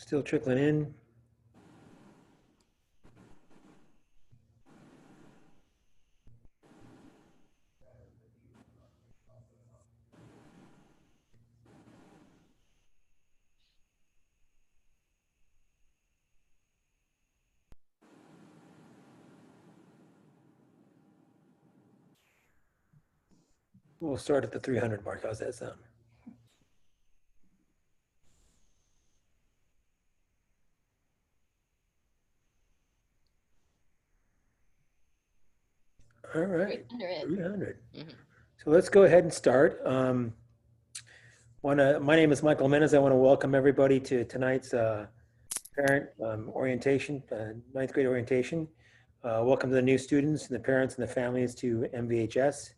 Still trickling in. We'll start at the 300 mark. How's that sound? All right, 300. So let's go ahead and start. My name is Michael Menes. I want to welcome everybody to tonight's parent orientation, ninth grade orientation. Welcome to the new students and the parents and the families to MVHS.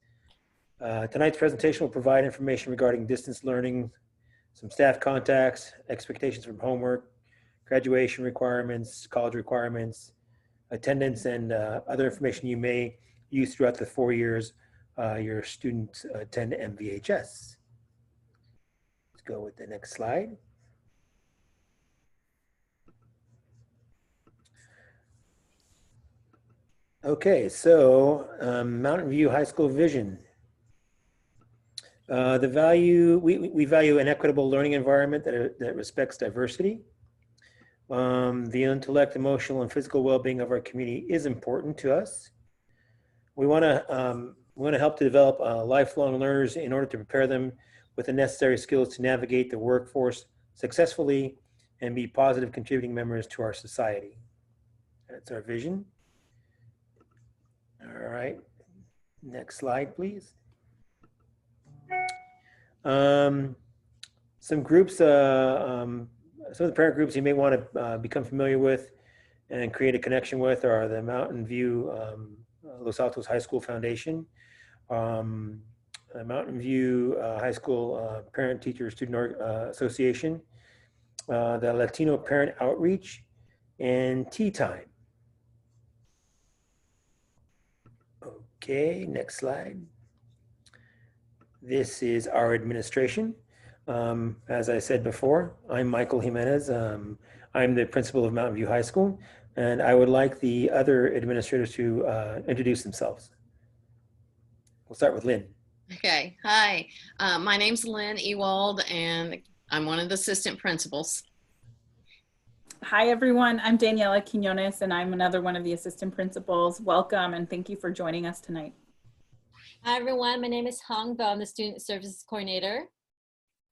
Tonight's presentation will provide information regarding distance learning, some staff contacts, expectations from homework, graduation requirements, college requirements, attendance, and other information you may use throughout the 4 years your students attend MVHS. Let's go with the next slide. Okay, so Mountain View High School vision. We value an equitable learning environment that respects diversity. The intellect, emotional, and physical well-being of our community is important to us. We want to help to develop lifelong learners in order to prepare them with the necessary skills to navigate the workforce successfully and be positive contributing members to our society. That's our vision. All right, next slide, please. Some groups, some of the parent groups you may want to become familiar with and create a connection with are the Mountain View Los Altos High School Foundation, Mountain View High School Parent Teacher Student Association, the Latino Parent Outreach, and Tea Time. Okay, next slide. This is our administration. As I said before, I'm Michael Jimenez. I'm the principal of Mountain View High School, and I would like the other administrators to introduce themselves. We'll start with Lynn. Okay, hi. My name's Lynn Ewald, and I'm one of the assistant principals. Hi, everyone. I'm Daniela Quinones, and I'm another one of the assistant principals. Welcome, and thank you for joining us tonight. Hi, everyone. My name is Hong Bo. I'm the student services coordinator.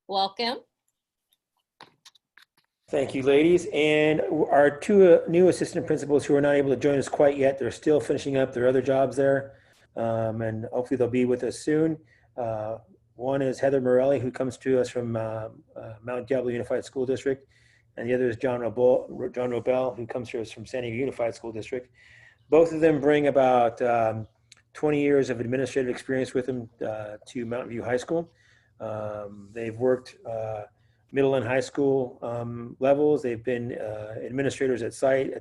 Welcome. Thank you, ladies. And our two new assistant principals who are not able to join us quite yet, they're still finishing up their other jobs there. And hopefully they'll be with us soon. One is Heather Morelli, who comes to us from Mount Diablo Unified School District. And the other is John Robel, who comes to us from San Diego Unified School District. Both of them bring about 20 years of administrative experience with them to Mountain View High School. They've worked middle and high school levels. They've been administrators at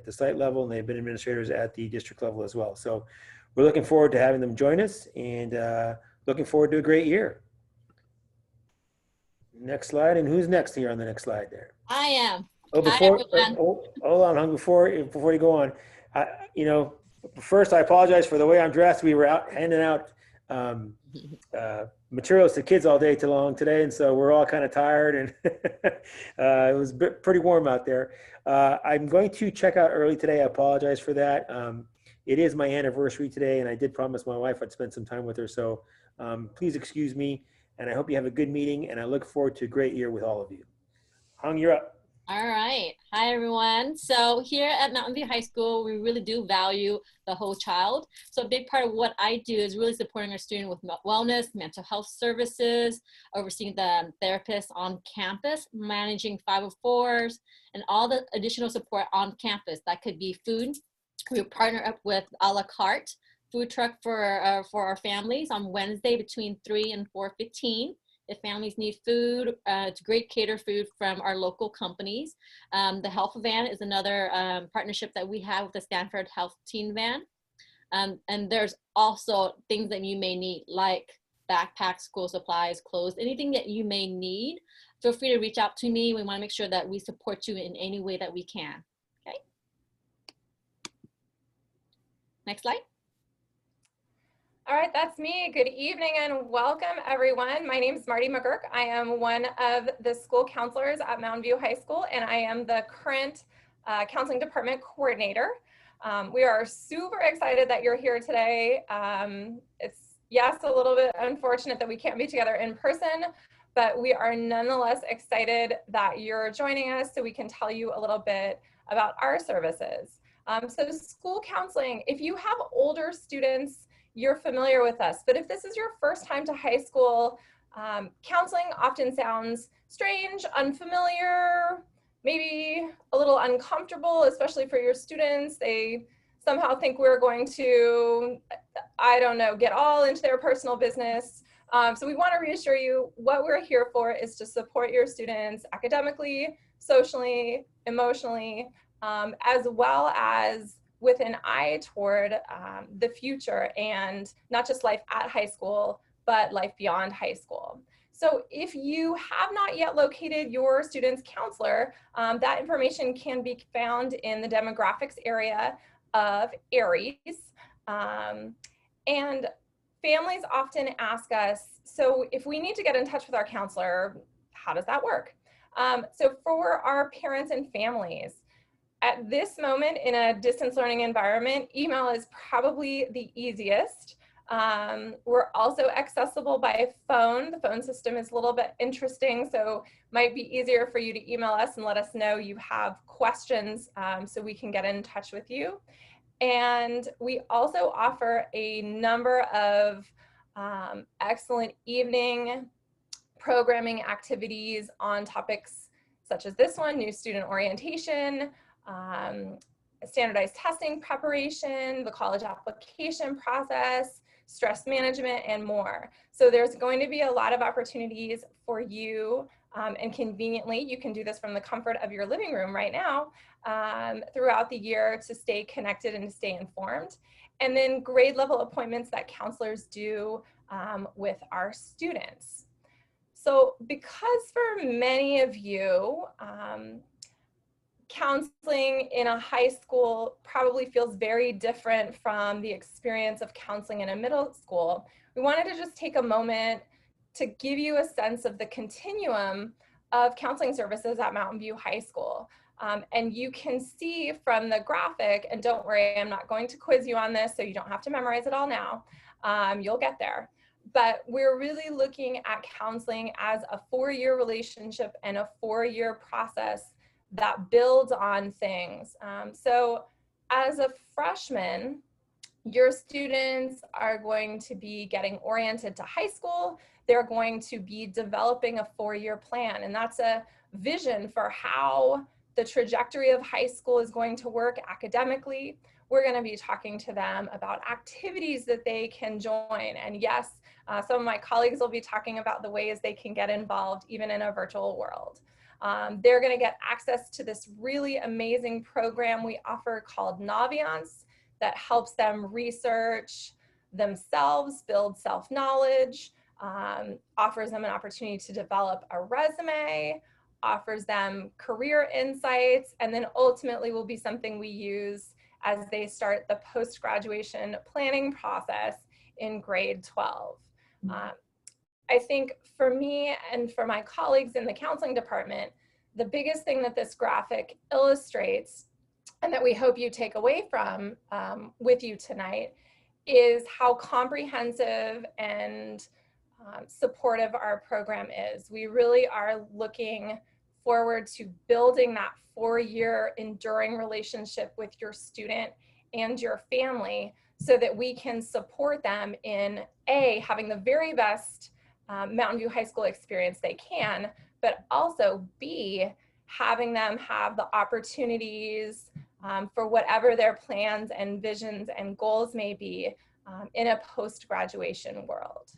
the site level, and they've been administrators at the district level as well. So we're looking forward to having them join us, and looking forward to a great year. Next slide, and who's next here on the next slide there? I am. Oh, hold on, Hung, before you go on, first I apologize for the way I'm dressed. We were out handing out materials to kids all day too long today, and so we're all kind of tired, and it was pretty warm out there. I'm going to check out early today. I apologize for that. It is my anniversary today, and I did promise my wife I'd spend some time with her, so please excuse me, and I hope you have a good meeting, and I look forward to a great year with all of you. Hung, you're up. All right. Hi, everyone. So here at Mountain View High School, we really do value the whole child. So a big part of what I do is really supporting our student with wellness, mental health services, overseeing the therapists on campus, managing 504s, and all the additional support on campus. That could be food. We partner up with a la carte food truck for our families on Wednesday between 3 and 4:15. If families need food, it's great cater food from our local companies. The Health Van is another partnership that we have with the Stanford Health Teen Van. And there's also things that you may need, like backpacks, school supplies, clothes, anything that you may need feel free to reach out to me. We want to make sure that we support you in any way that we can. Okay. Next slide. All right, that's me. Good evening and welcome, everyone. My name is Marty McGurk. I am one of the school counselors at Mountain View High School, and I am the current counseling department coordinator. We are super excited that you're here today. It's, yes, a little bit unfortunate that we can't be together in person, but we are nonetheless excited that you're joining us so we can tell you a little bit about our services. So school counseling, if you have older students, you're familiar with us, but if this is your first time to high school, counseling often sounds strange, unfamiliar, maybe a little uncomfortable, especially for your students. They somehow think we're going to, I don't know, get all into their personal business. So we want to reassure you what we're here for is to support your students academically, socially, emotionally, as well as with an eye toward the future and not just life at high school, but life beyond high school. So if you have not yet located your student's counselor, that information can be found in the demographics area of ARIES. And families often ask us, so if we need to get in touch with our counselor, how does that work? So for our parents and families, at this moment in a distance learning environment, email is probably the easiest. We're also accessible by phone. The phone system is a little bit interesting, so might be easier for you to email us and let us know you have questions so we can get in touch with you. And we also offer a number of excellent evening programming activities on topics such as this one, new student orientation, standardized testing preparation, the college application process, stress management, and more. So there's going to be a lot of opportunities for you, and conveniently, you can do this from the comfort of your living room right now, throughout the year to stay connected and to stay informed. And then grade level appointments that counselors do with our students. So because for many of you, counseling in a high school probably feels very different from the experience of counseling in a middle school, we wanted to just take a moment to give you a sense of the continuum of counseling services at Mountain View High School. And you can see from the graphic, and don't worry, I'm not going to quiz you on this, so you don't have to memorize it all now. You'll get there. But we're really looking at counseling as a 4-year relationship and a 4-year process that builds on things. So as a freshman, your students are going to be getting oriented to high school. They're going to be developing a 4-year plan, and that's a vision for how the trajectory of high school is going to work academically. We're going to be talking to them about activities that they can join. And yes, some of my colleagues will be talking about the ways they can get involved even in a virtual world. They're going to get access to this really amazing program we offer called Naviance that helps them research themselves, build self-knowledge, offers them an opportunity to develop a resume, offers them career insights, and then ultimately will be something we use as they start the post-graduation planning process in grade 12. I think for me and for my colleagues in the counseling department, the biggest thing that this graphic illustrates and that we hope you take away from with you tonight is how comprehensive and supportive our program is. We really are looking forward to building that 4-year enduring relationship with your student and your family so that we can support them in A, having the very best Mountain View High School experience they can, but also B, having them have the opportunities for whatever their plans and visions and goals may be in a post-graduation world.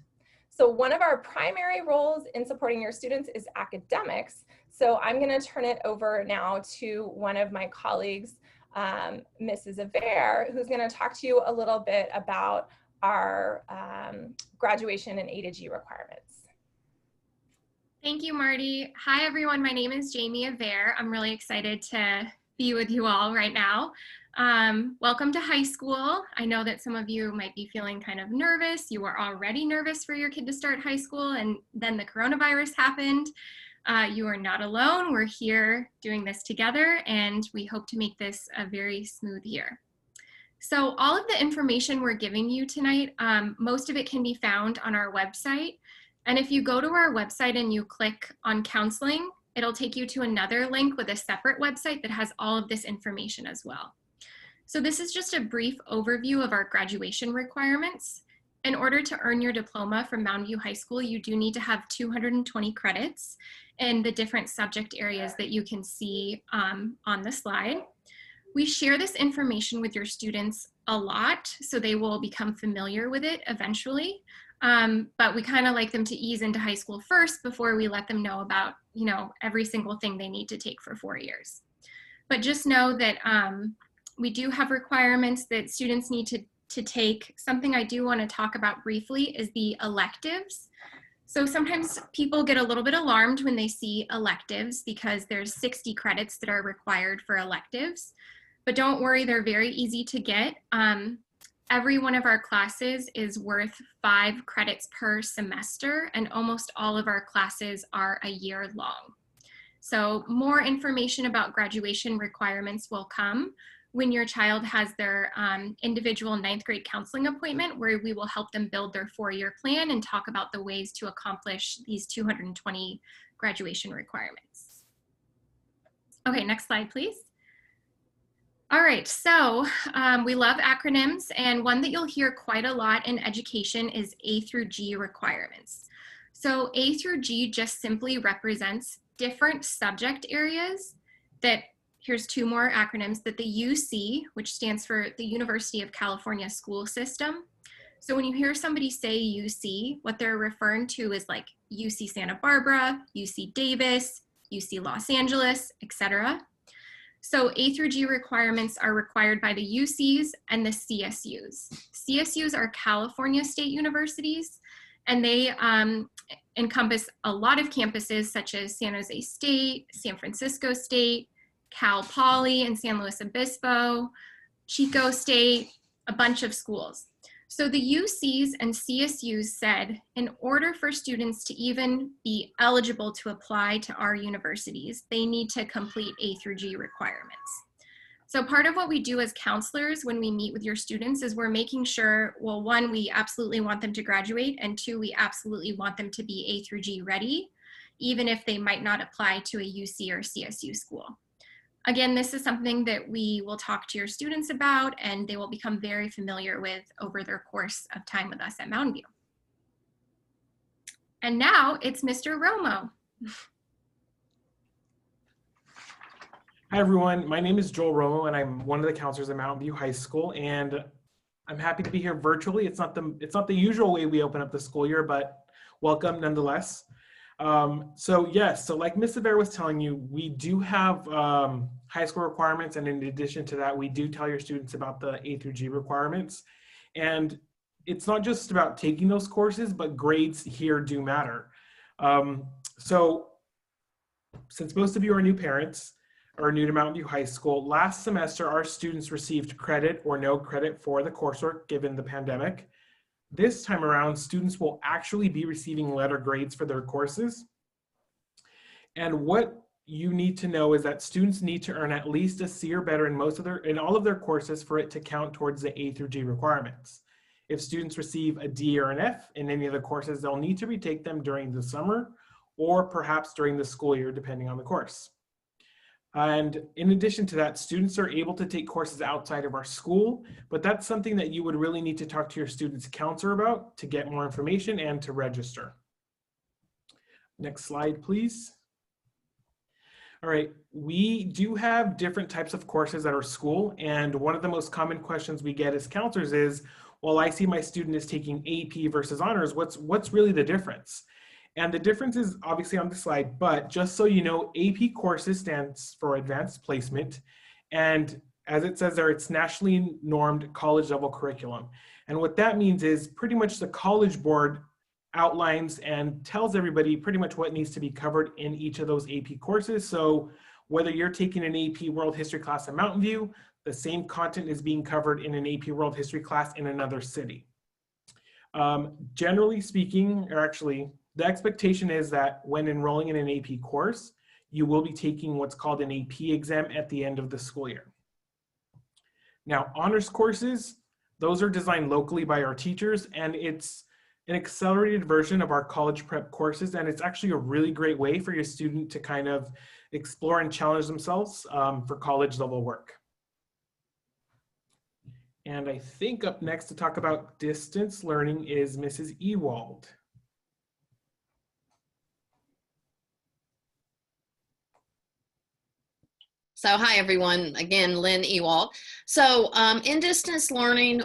So one of our primary roles in supporting your students is academics. So I'm going to turn it over now to one of my colleagues, Mrs. Aver, who's going to talk to you a little bit about our graduation and A to G requirements. Thank you, Marty. Hi, everyone. My name is Jamie Aver. I'm really excited to be with you all right now. Welcome to high school. I know that some of you might be feeling kind of nervous. You were already nervous for your kid to start high school, and then the coronavirus happened. You are not alone. We're here doing this together, and we hope to make this a very smooth year. So all of the information we're giving you tonight, most of it can be found on our website. And if you go to our website and you click on counseling, it'll take you to another link with a separate website that has all of this information as well. So this is just a brief overview of our graduation requirements. In order to earn your diploma from Mountain View High School, you do need to have 220 credits in the different subject areas that you can see on the slide. We share this information with your students a lot, so they will become familiar with it eventually. But we kind of like them to ease into high school first before we let them know about, every single thing they need to take for 4 years. But just know that we do have requirements that students need to take. Something I do want to talk about briefly is the electives. So sometimes people get a little bit alarmed when they see electives because there's 60 credits that are required for electives. But don't worry, they're very easy to get. Every one of our classes is worth 5 credits per semester, and almost all of our classes are a year long. So more information about graduation requirements will come when your child has their individual 9th grade counseling appointment, where we will help them build their 4-year plan and talk about the ways to accomplish these 220 graduation requirements. Okay, next slide, please. All right, so we love acronyms, and one that you'll hear quite a lot in education is A through G requirements. So A through G just simply represents different subject areas that, here's 2 more acronyms, that the UC, which stands for the University of California School System. So when you hear somebody say UC, what they're referring to is like UC Santa Barbara, UC Davis, UC Los Angeles, etc. So A through G requirements are required by the UCs and the CSUs. CSUs are California state universities, and they encompass a lot of campuses such as San Jose State, San Francisco State, Cal Poly in San Luis Obispo, Chico State, a bunch of schools. So the UCs and CSUs said, in order for students to even be eligible to apply to our universities, they need to complete A through G requirements. So part of what we do as counselors when we meet with your students is we're making sure, well, 1, we absolutely want them to graduate, and 2, we absolutely want them to be A through G ready, even if they might not apply to a UC or CSU school. Again, this is something that we will talk to your students about, and they will become very familiar with over their course of time with us at Mountain View. And now it's Mr. Romo. Hi everyone, my name is Joel Romo and I'm one of the counselors at Mountain View High School, and I'm happy to be here virtually. It's not the usual way we open up the school year, but welcome nonetheless. So like Ms. Aver was telling you, we do have high school requirements, and in addition to that, we do tell your students about the A through G requirements. And it's not just about taking those courses, but grades here do matter. So since most of you are new parents or new to Mountain View High School, last semester our students received credit or no credit for the coursework given the pandemic. This time around, students will actually be receiving letter grades for their courses. And what you need to know is that students need to earn at least a C or better in all of their courses for it to count towards the A through G requirements. If students receive a D or an F in any of the courses, they'll need to retake them during the summer or perhaps during the school year, depending on the course. And in addition to that, students are able to take courses outside of our school, but that's something that you would really need to talk to your student's counselor about to get more information and to register. Next slide, please. All right, we do have different types of courses at our school, and one of the most common questions we get as counselors is, well, I see my student is taking AP versus honors, what's really the difference? And the difference is obviously on the slide, but just so you know, AP courses stands for Advanced Placement. And as it says there, it's nationally normed college level curriculum. And what that means is pretty much the College Board outlines and tells everybody pretty much what needs to be covered in each of those AP courses. So whether you're taking an AP World History class in Mountain View, the same content is being covered in an AP World History class in another city. Generally speaking, or actually, the expectation is that when enrolling in an AP course, you will be taking what's called an AP exam at the end of the school year. Now, honors courses, those are designed locally by our teachers, and it's an accelerated version of our college prep courses, and it's actually a really great way for your student to kind of explore and challenge themselves for college level work. And I think up next to talk about distance learning is Mrs. Ewald. So hi, everyone. Again, Lynn Ewald. So in distance learning,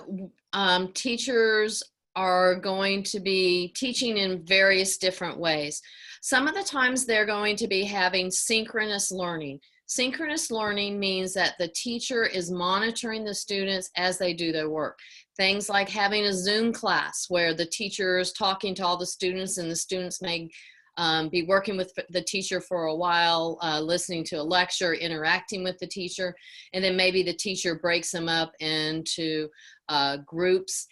teachers are going to be teaching in various different ways. Some of the times they're going to be having synchronous learning. Synchronous learning means that the teacher is monitoring the students as they do their work. Things like having a Zoom class where the teacher is talking to all the students and the students may be working with the teacher for a while, listening to a lecture, interacting with the teacher, and then maybe the teacher breaks them up into groups,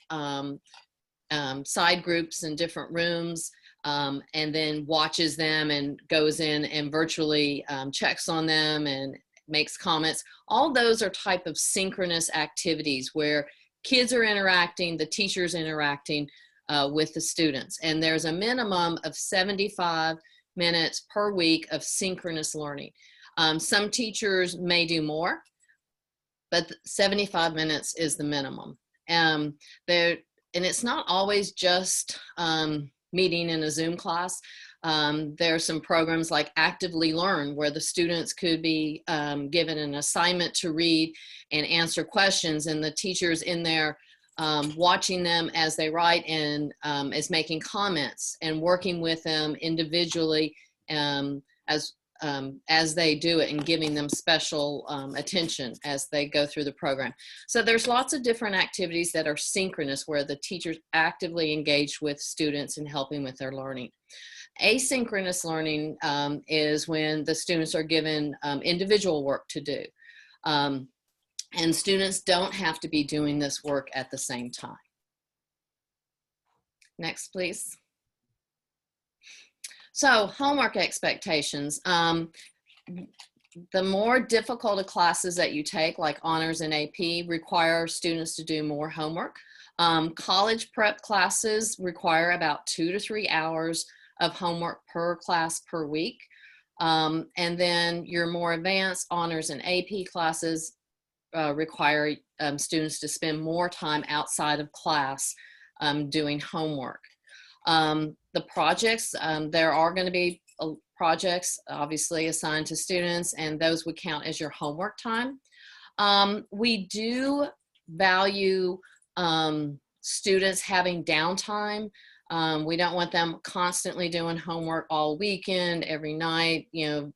side groups in different rooms, and then watches them and goes in and virtually checks on them and makes comments. All those are type of synchronous activities where kids are interacting, the teacher's interacting with the students. And there's a minimum of 75 minutes per week of synchronous learning. Some teachers may do more, but 75 minutes is the minimum. And it's not always just meeting in a Zoom class. There are some programs like Actively Learn where the students could be given an assignment to read and answer questions, and the teacher's in there watching them as they write and is making comments and working with them individually as they do it and giving them special attention as they go through the program. So there's lots of different activities that are synchronous where the teacher's actively engaged with students and helping with their learning. Asynchronous learning is when the students are given individual work to do. And students don't have to be doing this work at the same time. Next, please. So homework expectations. The more difficult classes that you take, like honors and AP, require students to do more homework. College prep classes require about 2 to 3 hours of homework per class per week. And then your more advanced honors and AP classes require students to spend more time outside of class doing homework. The projects, there are going to be projects obviously assigned to students, and those would count as your homework time. We do value students having downtime. We don't want them constantly doing homework all weekend, every night,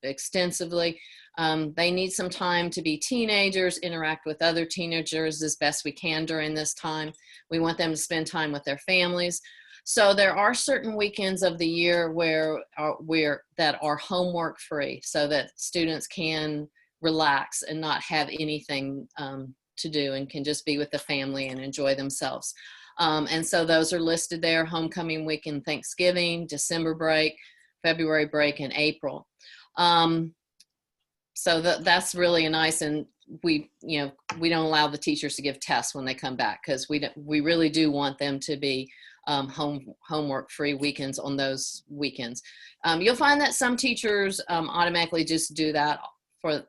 extensively. They need some time to be teenagers, interact with other teenagers as best we can during this time. We want them to spend time with their families. So there are certain weekends of the year that are homework free so that students can relax and not have anything to do and can just be with the family and enjoy themselves. And so those are listed there: homecoming weekend, Thanksgiving, December break, February break, and April. So that's really nice, and we don't allow the teachers to give tests when they come back because we really do want them to be homework free weekends on those weekends. You'll find that some teachers automatically just do that for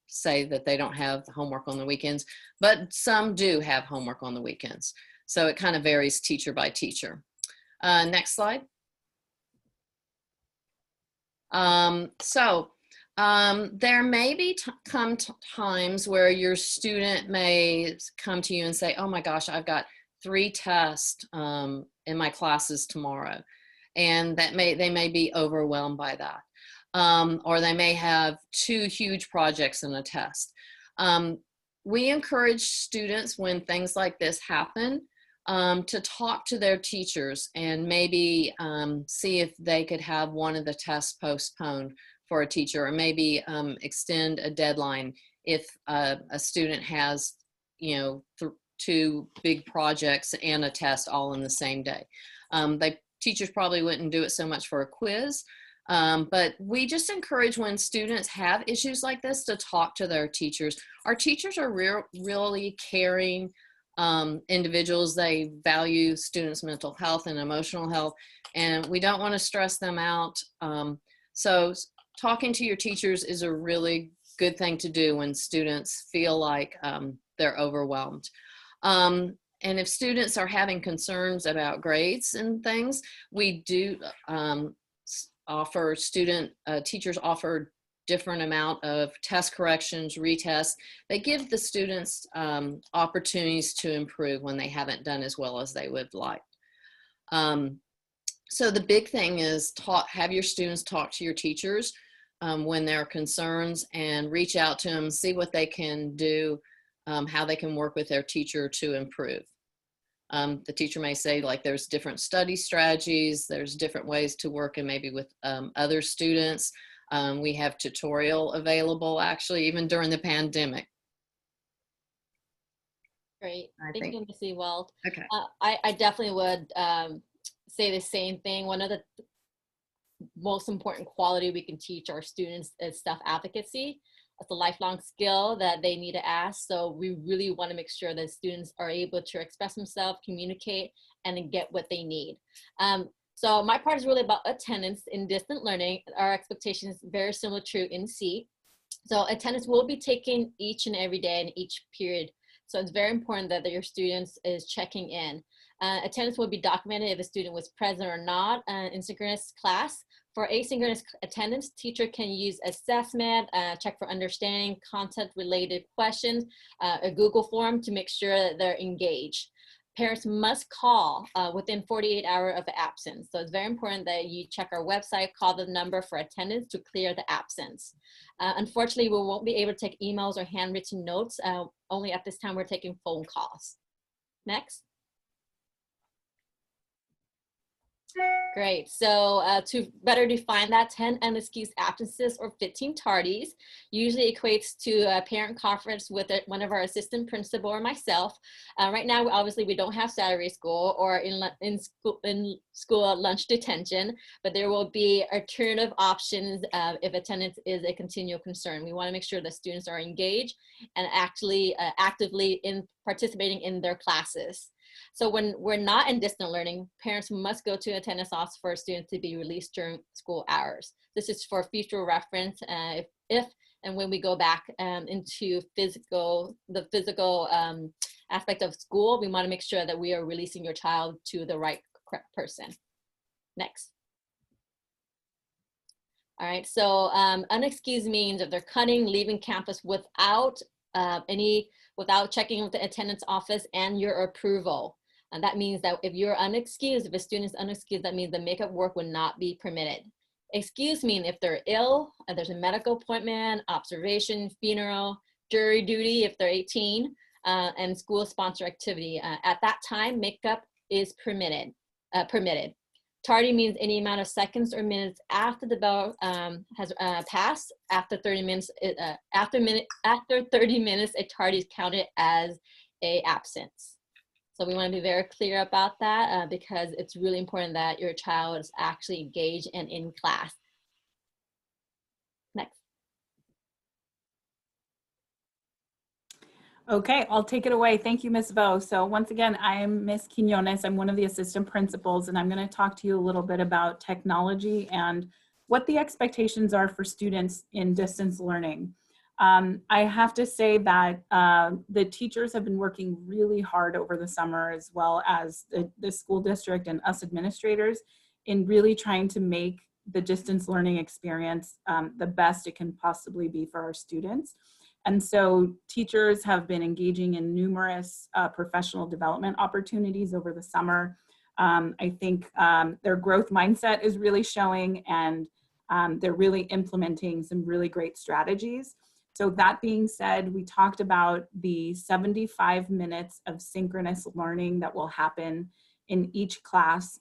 say that they don't have homework on the weekends, but some do have homework on the weekends. So it kind of varies teacher by teacher. Next slide. There may be times where your student may come to you and say, oh my gosh, I've got 3 tests in my classes tomorrow. And they may be overwhelmed by that. Or they may have 2 huge projects in a test. We encourage students when things like this happen to talk to their teachers and maybe see if they could have one of the tests postponed for a teacher, or maybe extend a deadline if a student has, you know, two big projects and a test all in the same day. Teachers probably wouldn't do it so much for a quiz, but we just encourage when students have issues like this to talk to their teachers. Our teachers are really caring individuals. They value students' mental health and emotional health, and we don't want to stress them out. So talking to your teachers is a really good thing to do when students feel like they're overwhelmed. And if students are having concerns about grades and things, we do offer teachers offer different amount of test corrections, retests. They give the students opportunities to improve when they haven't done as well as they would like. So the big thing is have your students talk to your teachers when there are concerns, and reach out to them, see what they can do, how they can work with their teacher to improve. The teacher may say, like, there's different study strategies, there's different ways to work, and maybe with other students. We have tutorial available, actually, even during the pandemic. Great. Thank you, Ms. Ewald. Okay. I definitely would say the same thing. One of the most important quality we can teach our students is self-advocacy. It's a lifelong skill that they need to ask. So we really want to make sure that students are able to express themselves, communicate, and then get what they need. So my part is really about attendance in distant learning. Our expectation is very similar to in C. So attendance will be taken each and every day in each period. So it's very important that your students is checking in. Attendance will be documented if a student was present or not in synchronous class. For asynchronous attendance, teacher can use assessment, check for understanding, content-related questions, a Google form to make sure that they're engaged. Parents must call within 48 hours of absence. So it's very important that you check our website, call the number for attendance to clear the absence. Unfortunately, we won't be able to take emails or handwritten notes. Only at this time, we're taking phone calls. Next. Great. So to better define that, 10 unexcused absences or 15 tardies usually equates to a parent conference with one of our assistant principal or myself. Right now, obviously, we don't have Saturday school or in school lunch detention, but there will be alternative options if attendance is a continual concern. We want to make sure that students are engaged and actually actively participating in their classes. So when we're not in distant learning, parents must go to attendance office for students to be released during school hours. This is for future reference if and when we go back into the physical aspect of school, we want to make sure that we are releasing your child to the right correct person. Next. All right, so unexcused means if they're cutting, leaving campus without checking with the attendance office and your approval. And that means that if you're unexcused, if a student is unexcused, that means the makeup work would not be permitted. Excuse mean if they're ill, if there's a medical appointment, observation, funeral, jury duty if they're 18, and school sponsor activity. At that time, makeup is permitted. Tardy means any amount of seconds or minutes after the bell has passed. After 30 minutes, after 30 minutes, a tardy is counted as a absence. So we want to be very clear about that because it's really important that your child is actually engaged and in class. Next. Okay, I'll take it away. Thank you, Ms. Vo. So once again, I am Ms. Quinones. I'm one of the assistant principals, and I'm going to talk to you a little bit about technology and what the expectations are for students in distance learning. I have to say that the teachers have been working really hard over the summer, as well as the school district and us administrators, in really trying to make the distance learning experience the best it can possibly be for our students. And so teachers have been engaging in numerous professional development opportunities over the summer. I think their growth mindset is really showing, and they're really implementing some really great strategies. So that being said, we talked about the 75 minutes of synchronous learning that will happen in each class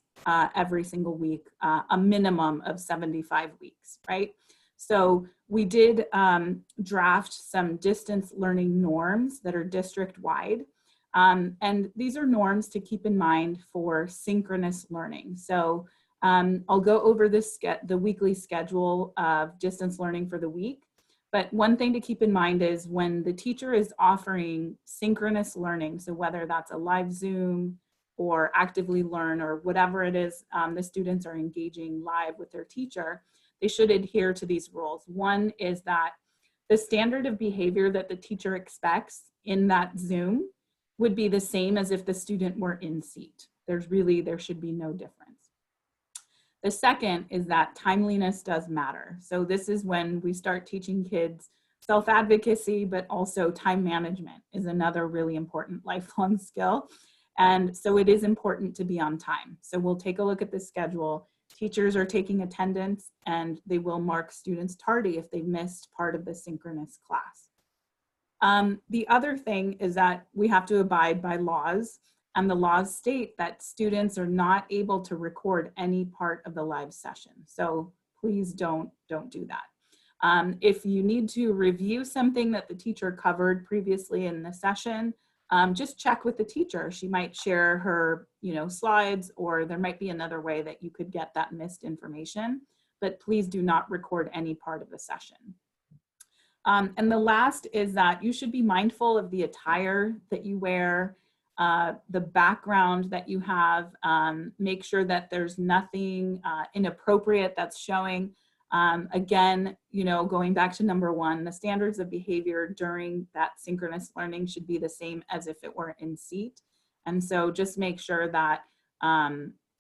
every single week, a minimum of 75 weeks, right? So we did draft some distance learning norms that are district-wide. And these are norms to keep in mind for synchronous learning. So I'll go over the weekly schedule of distance learning for the week. But one thing to keep in mind is when the teacher is offering synchronous learning, so whether that's a live Zoom or actively learn or whatever it is, the students are engaging live with their teacher, they should adhere to these rules. One is that the standard of behavior that the teacher expects in that Zoom would be the same as if the student were in seat. There should be no difference. The second is that timeliness does matter. So this is when we start teaching kids self-advocacy, but also time management is another really important lifelong skill. And so it is important to be on time. So we'll take a look at the schedule. Teachers are taking attendance and they will mark students tardy if they missed part of the synchronous class. The other thing is that we have to abide by laws, and the laws state that students are not able to record any part of the live session. So please don't do that. If you need to review something that the teacher covered previously in the session, just check with the teacher. She might share her, slides, or there might be another way that you could get that missed information, but please do not record any part of the session. And the last is that you should be mindful of the attire that you wear, the background that you have. Make sure that there's nothing inappropriate that's showing. Again, going back to number one, the standards of behavior during that synchronous learning should be the same as if it were in seat. And so just make sure that,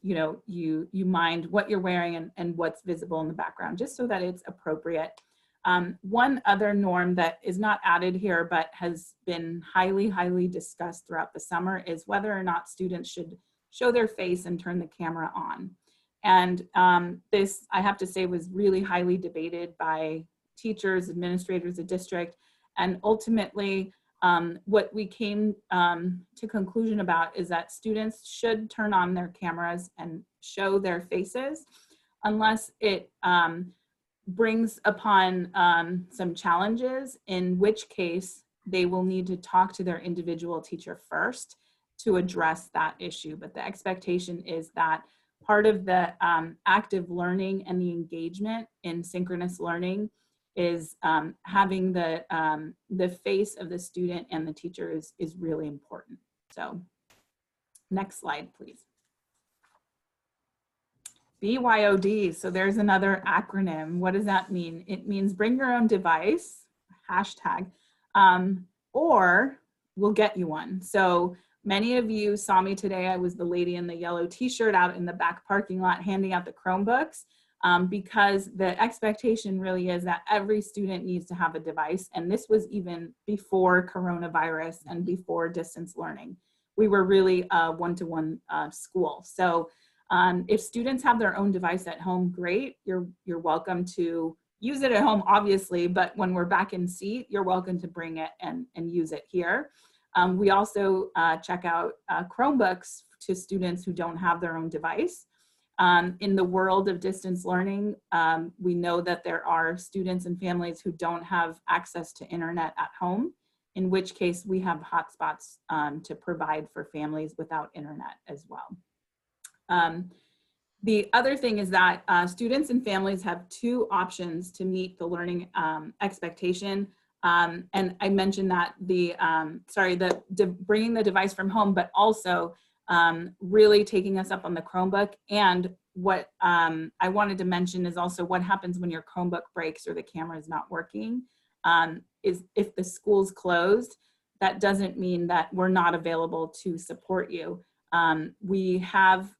you mind what you're wearing and what's visible in the background, just so that it's appropriate. One other norm that is not added here, but has been highly discussed throughout the summer is whether or not students should show their face and turn the camera on. And this, I have to say, was really highly debated by teachers, administrators, the district, and ultimately what we came to conclusion about is that students should turn on their cameras and show their faces unless it brings upon some challenges, in which case they will need to talk to their individual teacher first to address that issue. But the expectation is that part of the active learning and the engagement in synchronous learning is having the face of the student and the teacher is really important. So next slide, please. BYOD, so there's another acronym. What does that mean? It means bring your own device, hashtag, or we'll get you one. So many of you saw me today. I was the lady in the yellow t-shirt out in the back parking lot handing out the Chromebooks because the expectation really is that every student needs to have a device. And this was even before coronavirus and before distance learning. We were really a one-to-one school. So if students have their own device at home, great. You're welcome to use it at home, obviously, but when we're back in seat, you're welcome to bring it and use it here. We also check out Chromebooks to students who don't have their own device. In the world of distance learning, we know that there are students and families who don't have access to internet at home, in which case we have hotspots to provide for families without internet as well. The other thing is that students and families have two options to meet the learning expectation. And I mentioned that bringing the device from home, but also really taking us up on the Chromebook. And what I wanted to mention is also what happens when your Chromebook breaks or the camera is not working. Is if the school's closed, that doesn't mean that we're not available to support you. We have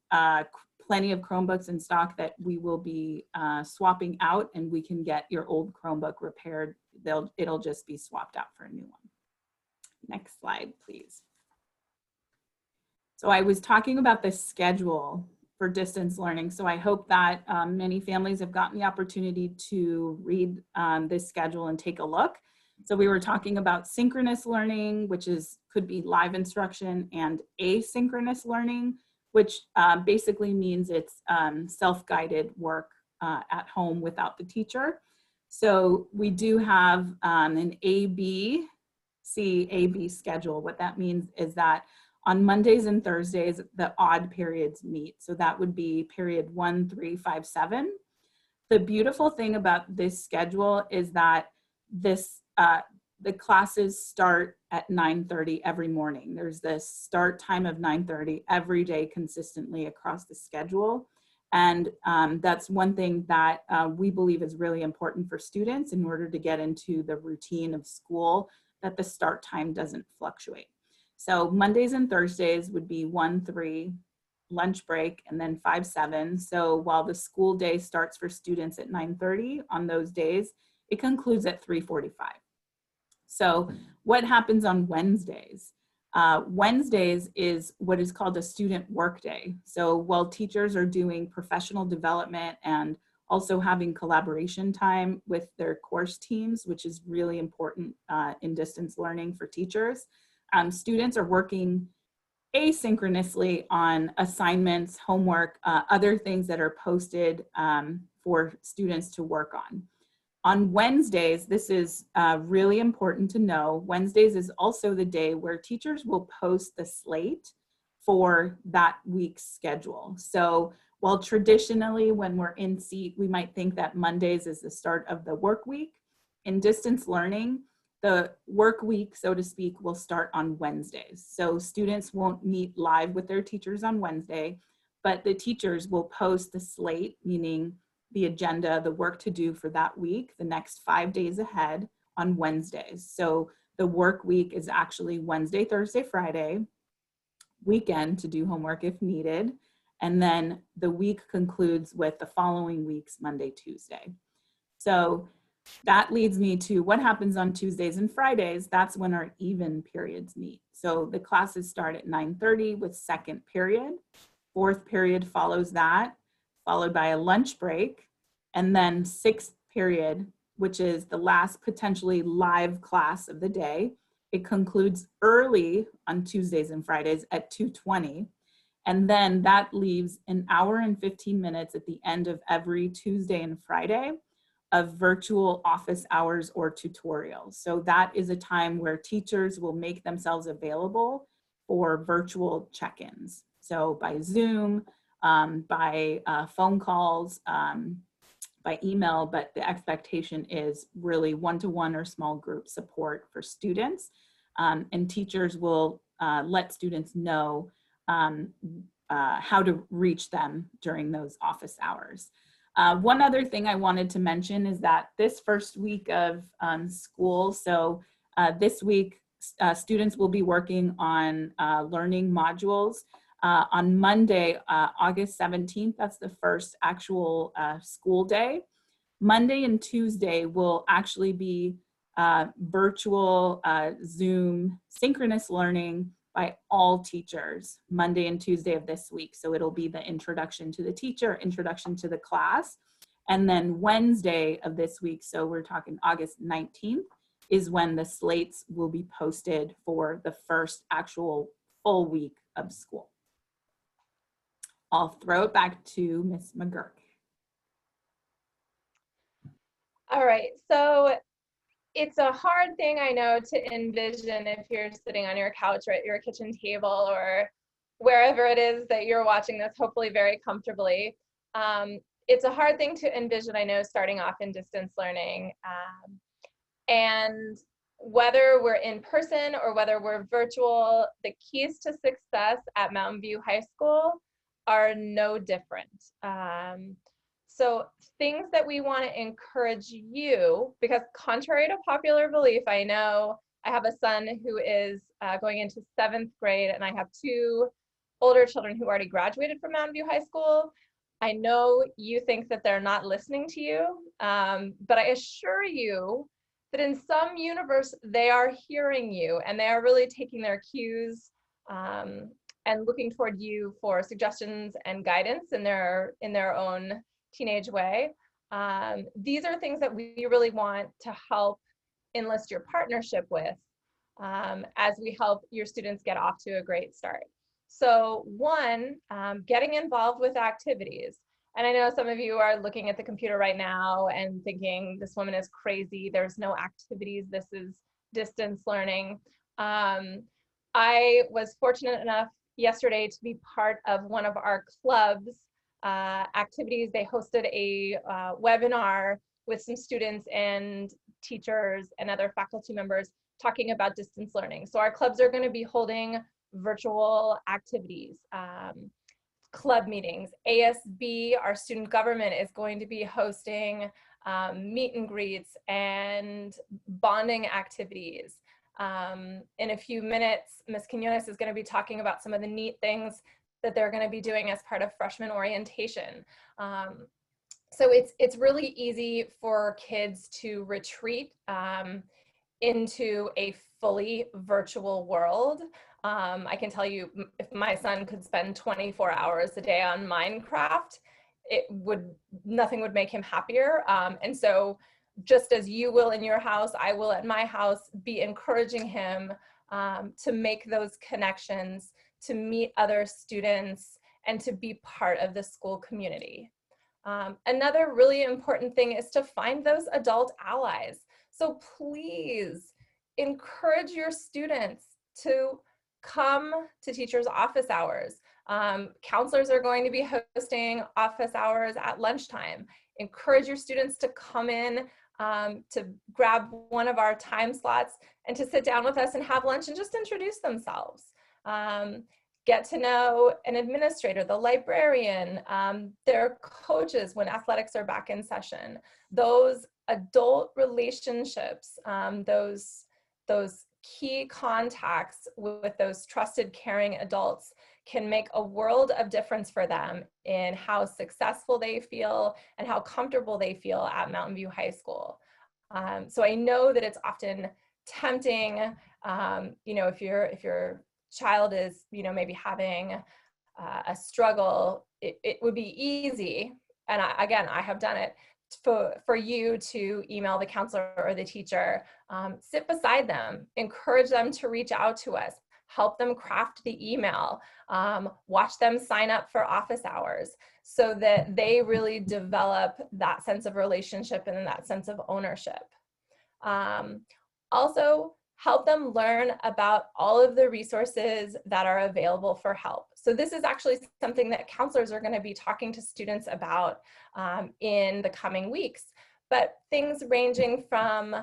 plenty of Chromebooks in stock that we will be swapping out, and we can get your old Chromebook repaired. It'll just be swapped out for a new one. Next slide, please. So I was talking about the schedule for distance learning. So I hope that many families have gotten the opportunity to read this schedule and take a look. So we were talking about synchronous learning, which could be live instruction, and asynchronous learning, which basically means it's self-guided work at home without the teacher. So we do have an A-B schedule. What that means is that on Mondays and Thursdays, the odd periods meet. So that would be period 1, 3, 5, 7. The beautiful thing about this schedule is that the classes start at 9:30 every morning. There's this start time of 9:30 every day consistently across the schedule. And that's one thing that we believe is really important for students in order to get into the routine of school, that the start time doesn't fluctuate. So Mondays and Thursdays would be 1, 3, lunch break, and then 5, 7. So while the school day starts for students at 9:30 on those days, it concludes at 3:45. So what happens on Wednesdays? Wednesdays is what is called a student work day. So while teachers are doing professional development and also having collaboration time with their course teams, which is really important in distance learning for teachers, students are working asynchronously on assignments, homework, other things that are posted for students to work on. On Wednesdays, this is really important to know, Wednesdays is also the day where teachers will post the slate for that week's schedule. So while traditionally when we're in seat, we might think that Mondays is the start of the work week, in distance learning, the work week, so to speak, will start on Wednesdays. So students won't meet live with their teachers on Wednesday, but the teachers will post the slate, meaning the agenda, the work to do for that week, the next 5 days ahead on Wednesdays. So the work week is actually Wednesday, Thursday, Friday, weekend to do homework if needed. And then the week concludes with the following week's Monday, Tuesday. So that leads me to what happens on Tuesdays and Fridays. That's when our even periods meet. So the classes start at 9:30 with second period. Fourth period follows that, followed by a lunch break, and then sixth period, which is the last potentially live class of the day. It concludes early on Tuesdays and Fridays at 2:20. And then that leaves an hour and 15 minutes at the end of every Tuesday and Friday of virtual office hours or tutorials. So that is a time where teachers will make themselves available for virtual check-ins. So by Zoom, by phone calls, by email, but the expectation is really one-to-one or small group support for students. And teachers will let students know how to reach them during those office hours. One other thing I wanted to mention is that this first week of school, so this week, students will be working on learning modules. On Monday, August 17th, that's the first actual school day. Monday and Tuesday will actually be virtual Zoom synchronous learning by all teachers, Monday and Tuesday of this week. So it'll be the introduction to the teacher, introduction to the class. And then Wednesday of this week, so we're talking August 19th, is when the slates will be posted for the first actual full week of school. I'll throw it back to Ms. McGurk. All right, so it's a hard thing, I know, to envision if you're sitting on your couch or at your kitchen table or wherever it is that you're watching this, hopefully very comfortably. It's a hard thing to envision, I know, starting off in distance learning. And whether we're in person or whether we're virtual, the keys to success at Mountain View High School are no different. So things that we want to encourage you, because contrary to popular belief, I know I have a son who is going into 7th grade, and I have 2 older children who already graduated from Mountain View High School. I know you think that they're not listening to you, but I assure you that in some universe, they are hearing you, and they are really taking their cues and looking toward you for suggestions and guidance in their own teenage way. These are things that we really want to help enlist your partnership with as we help your students get off to a great start. So one, getting involved with activities. And I know some of you are looking at the computer right now and thinking, this woman is crazy. There's no activities. This is distance learning. I was fortunate enough yesterday to be part of one of our club's activities. They hosted a webinar with some students and teachers and other faculty members talking about distance learning. So our clubs are going to be holding virtual activities, club meetings. ASB, our student government, is going to be hosting meet and greets and bonding activities. In a few minutes, Ms. Quinones is going to be talking about some of the neat things that they're going to be doing as part of freshman orientation. So it's really easy for kids to retreat into a fully virtual world. I can tell you, if my son could spend 24 hours a day on Minecraft, nothing would make him happier. And so just as you will in your house, I will at my house be encouraging him to make those connections, to meet other students, and to be part of the school community. Another really important thing is to find those adult allies. So please encourage your students to come to teachers' office hours. Counselors are going to be hosting office hours at lunchtime. Encourage your students to come in to grab one of our time slots and to sit down with us and have lunch and just introduce themselves. Get to know an administrator, the librarian, their coaches when athletics are back in session. Those adult relationships, those key contacts with those trusted, caring adults can make a world of difference for them in how successful they feel and how comfortable they feel at Mountain View High School. So I know that it's often tempting, if your child is, maybe having a struggle, it would be easy, and I have done it, for you to email the counselor or the teacher, sit beside them, encourage them to reach out to us, help them craft the email, watch them sign up for office hours so that they really develop that sense of relationship and that sense of ownership. Also, help them learn about all of the resources that are available for help. So this is actually something that counselors are going to be talking to students about in the coming weeks. But things ranging from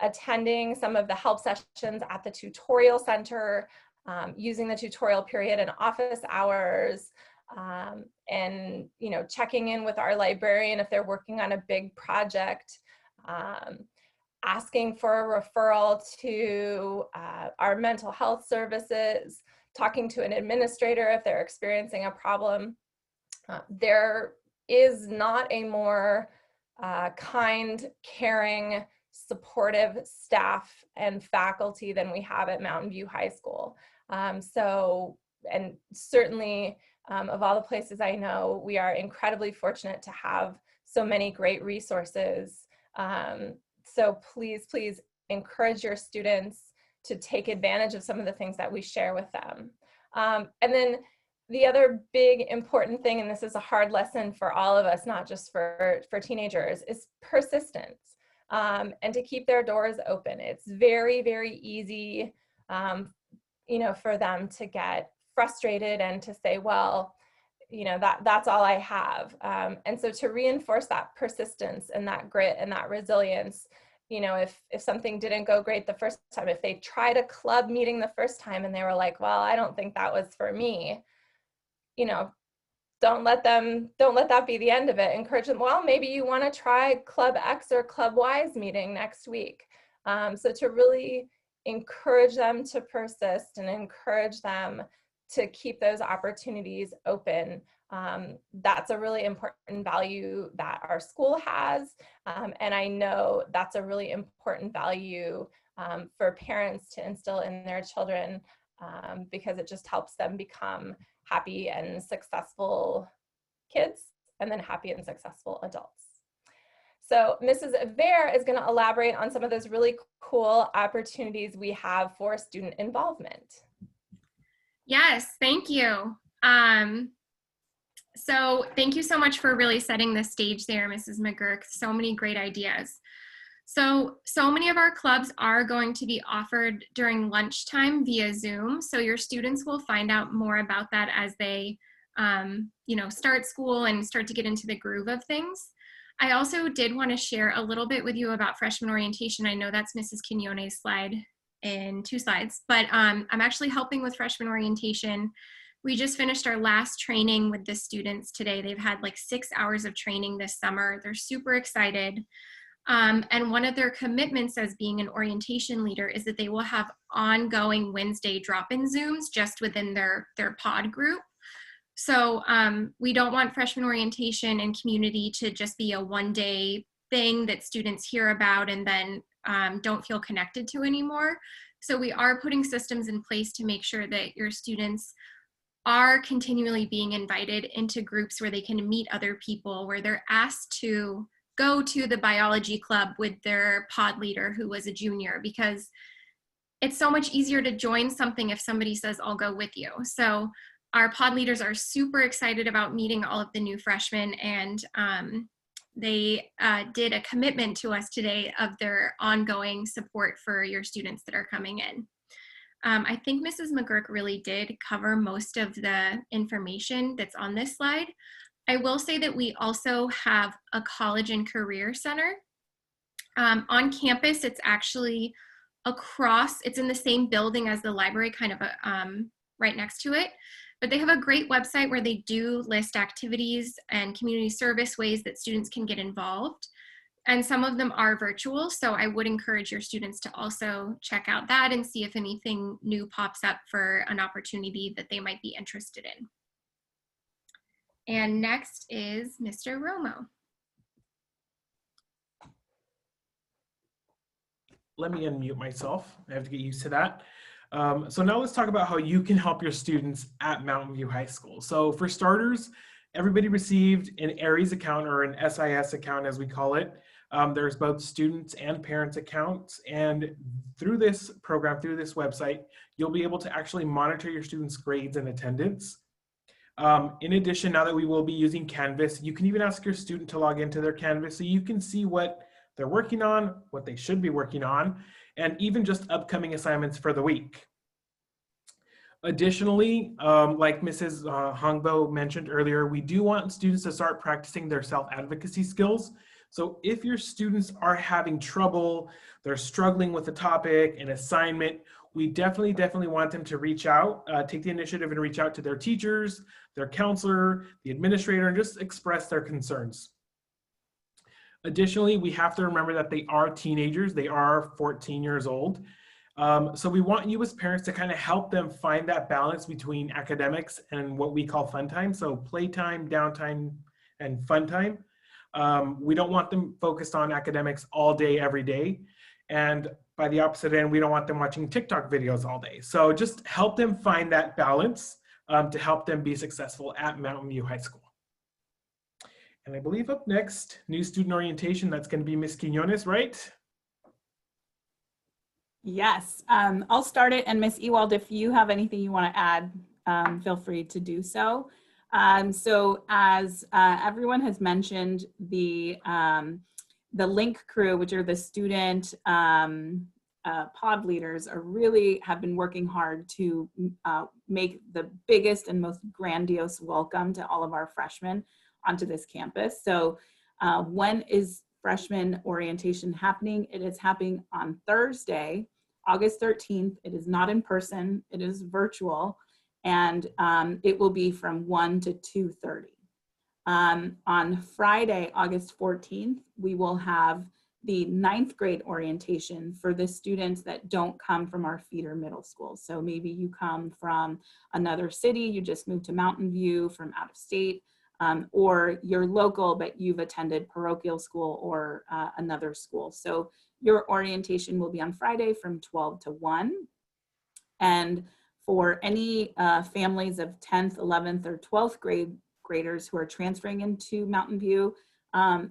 attending some of the help sessions at the tutorial center, using the tutorial period and office hours, and checking in with our librarian if they're working on a big project, asking for a referral to our mental health services, talking to an administrator if they're experiencing a problem. There is not a more kind, caring, supportive staff and faculty than we have at Mountain View High School. And certainly of all the places I know, we are incredibly fortunate to have so many great resources. So please, please encourage your students to take advantage of some of the things that we share with them. And then the other big important thing, and this is a hard lesson for all of us, not just for teenagers, is persistence, and to keep their doors open. It's very, very easy, for them to get frustrated and to say, well, that's all I have. And so to reinforce that persistence and that grit and that resilience, if something didn't go great the first time, if they tried a club meeting the first time and they were like, well, I don't think that was for me, don't let that be the end of it. Encourage them, well, maybe you want to try Club X or Club Y's meeting next week. So to really encourage them to persist and encourage them to keep those opportunities open. That's a really important value that our school has. And I know that's a really important value for parents to instill in their children, because it just helps them become happy and successful kids and then happy and successful adults. So Mrs. Aver is going to elaborate on some of those really cool opportunities we have for student involvement. Yes, thank you. So thank you so much for really setting the stage there, Mrs. McGurk. So many great ideas. So many of our clubs are going to be offered during lunchtime via Zoom. So your students will find out more about that as they, start school and start to get into the groove of things. I also did want to share a little bit with you about freshman orientation. I know that's Mrs. Quinones' slide in 2 slides, but I'm actually helping with freshman orientation. We just finished our last training with the students today. They've had like 6 hours of training this summer. They're super excited. And one of their commitments as being an orientation leader is that they will have ongoing Wednesday drop-in Zooms just within their pod group. So we don't want freshman orientation and community to just be a one-day thing that students hear about and then don't feel connected to anymore. So we are putting systems in place to make sure that your students are continually being invited into groups where they can meet other people, where they're asked to go to the biology club with their pod leader who was a junior, because it's so much easier to join something if somebody says, I'll go with you. So our pod leaders are super excited about meeting all of the new freshmen, and they did a commitment to us today of their ongoing support for your students that are coming in. I think Mrs. McGurk really did cover most of the information that's on this slide. I will say that we also have a college and career center. On campus, it's actually it's in the same building as the library, kind of right next to it. But they have a great website where they do list activities and community service ways that students can get involved. And some of them are virtual, so I would encourage your students to also check out that and see if anything new pops up for an opportunity that they might be interested in. And next is Mr. Romo. Let me unmute myself. I have to get used to that. So now let's talk about how you can help your students at Mountain View High School. So for starters, everybody received an Aries account, or an SIS account as we call it. There's both students and parents accounts. And through this program, through this website, you'll be able to actually monitor your students' grades and attendance. In addition, now that we will be using Canvas, you can even ask your student to log into their Canvas so you can see what they're working on, what they should be working on, and even just upcoming assignments for the week. Additionally, like Mrs. Hongbo mentioned earlier, we do want students to start practicing their self-advocacy skills. So if your students are having trouble, they're struggling with a topic, an assignment, we definitely want them to reach out, take the initiative and reach out to their teachers, their counselor, the administrator, and just express their concerns. Additionally, we have to remember that they are teenagers. They are 14 years old. So we want you as parents to kind of help them find that balance between academics and what we call fun time. So playtime, downtime, and fun time. We don't want them focused on academics all day, every day. And by the opposite end, we don't want them watching TikTok videos all day. So just help them find that balance to help them be successful at Mountain View High School. And I believe up next, new student orientation, that's going to be Ms. Quinones, right? Yes, I'll start it. And Ms. Ewald, if you have anything you want to add, feel free to do so. So as everyone has mentioned, the Link crew, which are the student pod leaders, have been working hard to make the biggest and most grandiose welcome to all of our freshmen onto this campus. So when is freshman orientation happening? It is happening on Thursday, August 13th. It is not in person, it is virtual, and it will be from 1 to 2:30. On Friday, August 14th, we will have the 9th grade orientation for the students that don't come from our feeder middle school. So maybe you come from another city, you just moved to Mountain View from out of state, or you're local, but you've attended parochial school or another school. So your orientation will be on Friday from 12 to 1. And for any families of 10th, 11th, or 12th graders who are transferring into Mountain View,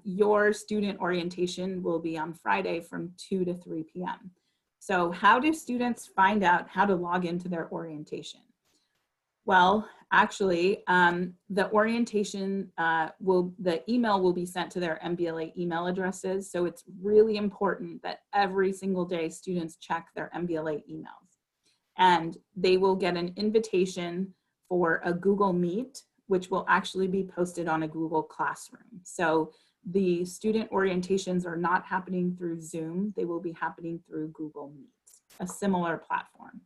Your student orientation will be on Friday from 2 to 3 p.m. So how do students find out how to log into their orientation? Well, actually, the orientation the email will be sent to their MBLA email addresses. So it's really important that every single day students check their MBLA emails. And they will get an invitation for a Google Meet, which will actually be posted on a Google Classroom. So the student orientations are not happening through Zoom. They will be happening through Google Meet, a similar platform.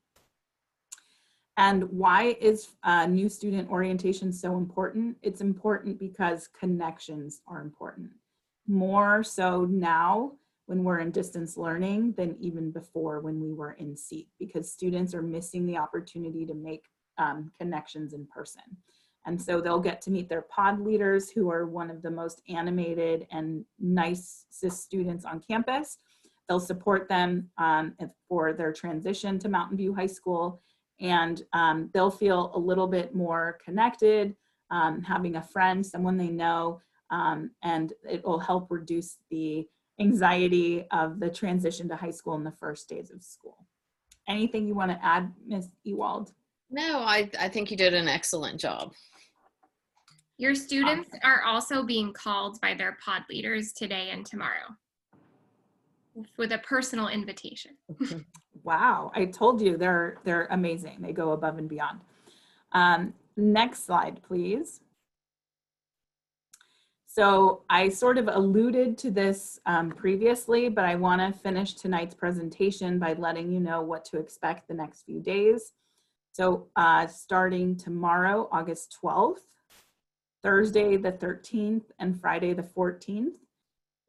And why is new student orientation so important? It's important because connections are important. More so now when we're in distance learning than even before when we were in seat, because students are missing the opportunity to make connections in person. And so they'll get to meet their pod leaders, who are one of the most animated and nicest students on campus. They'll support them for their transition to Mountain View High School. And they'll feel a little bit more connected, having a friend, someone they know, and it will help reduce the anxiety of the transition to high school in the first days of school. Anything you want to add, Ms. Ewald? No, I think you did an excellent job. Your students are also being called by their pod leaders today and tomorrow with a personal invitation. Wow, I told you they're amazing. They go above and beyond. Next slide, please. So I sort of alluded to this previously, but I want to finish tonight's presentation by letting you know what to expect the next few days. So starting tomorrow, August 12th, Thursday the 13th, and Friday the 14th,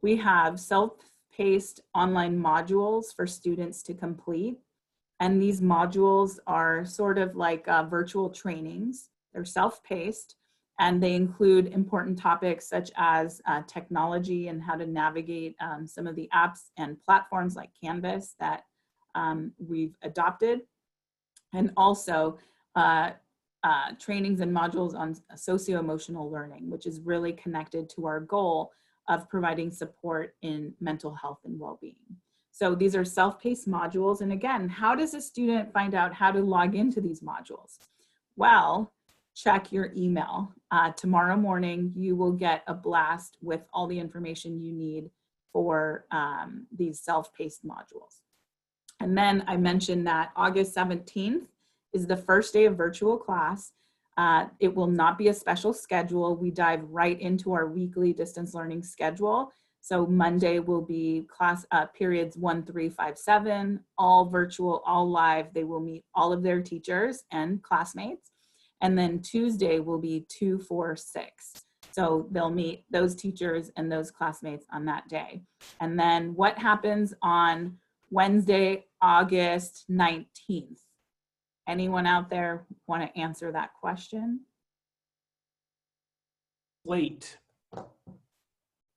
we have self-paced online modules for students to complete. And these modules are sort of like virtual trainings. They're self-paced, and they include important topics such as technology and how to navigate some of the apps and platforms like Canvas that we've adopted. And also trainings and modules on socio-emotional learning, which is really connected to our goal of providing support in mental health and well-being. So these are self-paced modules. And again, how does a student find out how to log into these modules? Well, check your email. Tomorrow morning, you will get a blast with all the information you need for these self-paced modules. And then I mentioned that August 17th is the first day of virtual class. It will not be a special schedule. We dive right into our weekly distance learning schedule. So Monday will be class periods 1, 3, 5, 7, all virtual, all live. They will meet all of their teachers and classmates. And then Tuesday will be 2, 4, 6. So they'll meet those teachers and those classmates on that day. And then what happens on Wednesday, August 19th? Anyone out there want to answer that question? Late.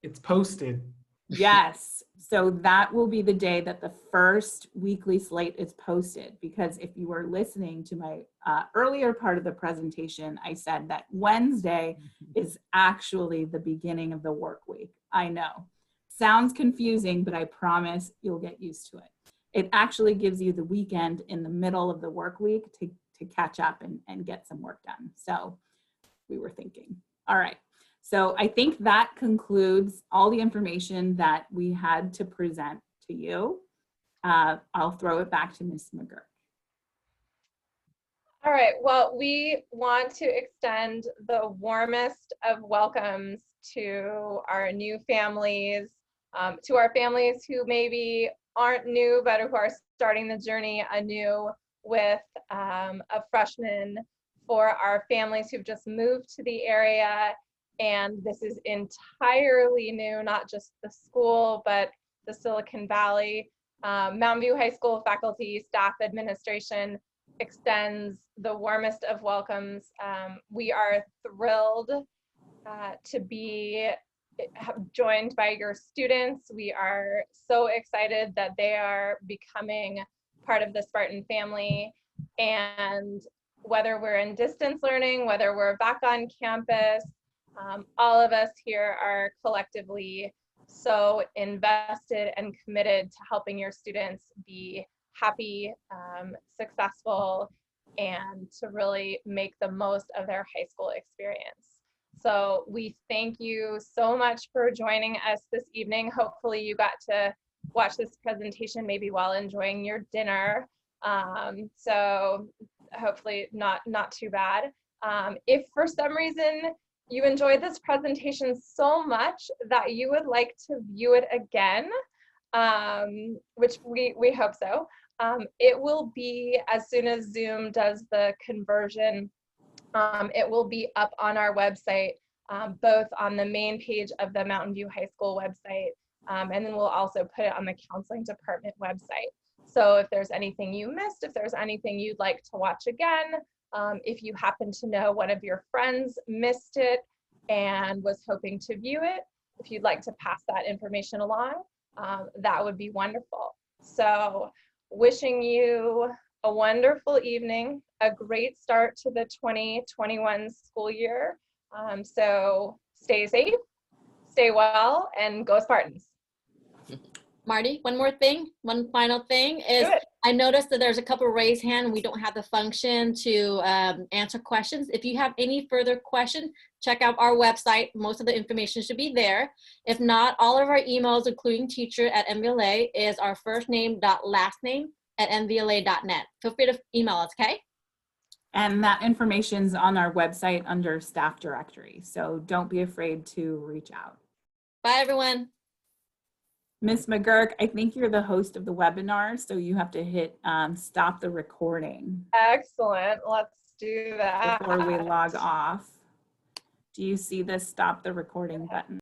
It's posted. Yes. So that will be the day that the first weekly slate is posted, because if you were listening to my earlier part of the presentation, I said that Wednesday is actually the beginning of the work week. I know. Sounds confusing, but I promise you'll get used to it. It actually gives you the weekend in the middle of the work week to catch up and get some work done. So we were thinking. All right. So I think that concludes all the information that we had to present to you. I'll throw it back to Ms. McGurk. All right, well, we want to extend the warmest of welcomes to our new families, to our families who maybe aren't new, but who are starting the journey anew with a freshman, for our families who've just moved to the area. And this is entirely new, not just the school, but the Silicon Valley. Mountain View High School faculty, staff, administration extends the warmest of welcomes. We are thrilled to be joined by your students. We are so excited that they are becoming part of the Spartan family. And whether we're in distance learning, whether we're back on campus, All of us here are collectively so invested and committed to helping your students be happy, successful, and to really make the most of their high school experience. So we thank you so much for joining us this evening. Hopefully you got to watch this presentation maybe while enjoying your dinner. So hopefully not too bad. If for some reason you enjoyed this presentation so much that you would like to view it again, which we hope so, it will be, as soon as Zoom does the conversion, it will be up on our website, both on the main page of the Mountain View High School website, and then we'll also put it on the counseling department website. So if there's anything you missed, if there's anything you'd like to watch again, if you happen to know one of your friends missed it and was hoping to view it, if you'd like to pass that information along, that would be wonderful. So wishing you a wonderful evening, a great start to the 2021 school year. So stay safe, stay well, and go Spartans. Marty, one more thing, one final thing is I noticed that there's a couple raised hand. We don't have the function to answer questions. If you have any further questions, check out our website. Most of the information should be there. If not, all of our emails, including teacher@mvla, is our first name dot last name @mvla.net. Feel free to email us, okay? And that information's on our website under staff directory. So don't be afraid to reach out. Bye, everyone. Ms. McGurk, I think you're the host of the webinar, so you have to hit stop the recording. Excellent. Let's do that. Before we log off. Do you see the stop the recording button?